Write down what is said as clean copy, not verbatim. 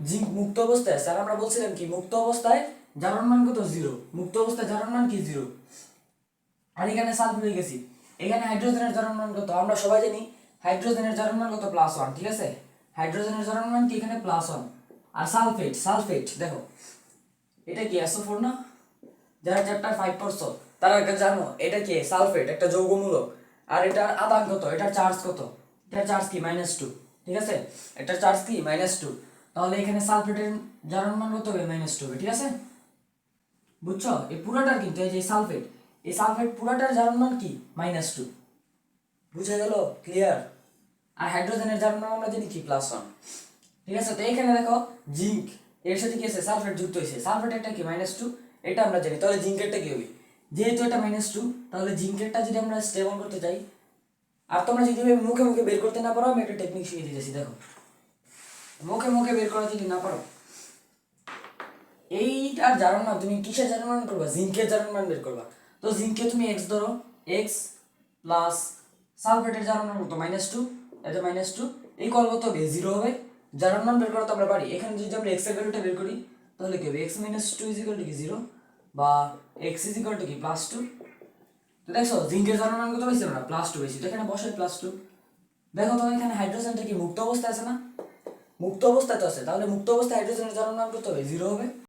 Zinc মুক্ত অবস্থায় আছে, আর আমরা বলছিলাম কি মুক্ত অবস্থায় জারণ মান কত 0, মুক্ত অবস্থায় জারণ মান কি 0। আর এখানে সালফেট হয়ে গেছি, এখানে হাইড্রোজেনের জারণ মান কত আমরা সবাই জানি, হাইড্রোজেনের জারণ মান কত +1, ঠিক আছে, হাইড্রোজেনের জারণ মান কি এখানে +1। আর সালফেট, সালফেট দেখো এটা কি SO4 না, যারা চ্যাপ্টার 5 পড়ছো তারা এটা জানো, এটা কি সালফেট একটা যৌগমূলক। আর এটার আধান কত, এটার চার্জ কত, এটার চার্জ কি -2, ঠিক আছে, এটার চার্জ কি -2। তাহলে এখানে সালফেটের জারণ মান কত হবে -2 হবে, ঠিক আছে, বুঝছো। এই পুরাটার কিন্তু এই যে সালফেট, এই সালফেট পুরাটার জারণ মান কি -2, বুঝা গেল, ক্লিয়ার। আর হাইড্রোজেনের জারণ মান আমরা জানি কি +1, ঠিক আছে। তো এখানে দেখো জিঙ্ক এর সাথে কি আছে সালফেট যুক্ত হয়েছে, সালফেট একটা কি -2, এটা আমরা জানি, তাহলে জিঙ্কেরটা কি হবে, যেহেতু এটা -2 তাহলে জিঙ্কেরটা যদি আমরা স্টেবল করতে চাই, আর তোমরা যদি মুখে মুখে বের করতে না পারো আমি একটা টেকনিক শিখিয়ে দিতেছি, দেখো মুখে মুখে বের করা যদি না পারো, এইটার জারণ মান তুমি কিসের জারণ মান করবা, জিঙ্কের জারণ মান বের করবা। তো জিঙ্কে তুমি x ধরো, x প্লাস সালফেটের জারণ মান কত -2, এটা -2 ইকুয়াল কত হবে 0 হবে। জারণ মান বের করা তো আমরা পারি, এখানে যদি আমরা x এর ভ্যালুটা বের করি তাহলে কি হবে, x - 2 কি 0 বা x কি +2। তো দেখো জিঙ্কের জারণ মান কত পাইছি আমরা +2 পাইছি, তো এখানে বসাই +2। দেখো তো এখানে হাইড্রোজেনটা কি মুক্ত অবস্থায় আছে না, মুক্ত অবস্থায় তো আছে, তাহলে মুক্ত অবস্থায় হাইড্রোজেনের জারণ মান কত হবে 0 হবে।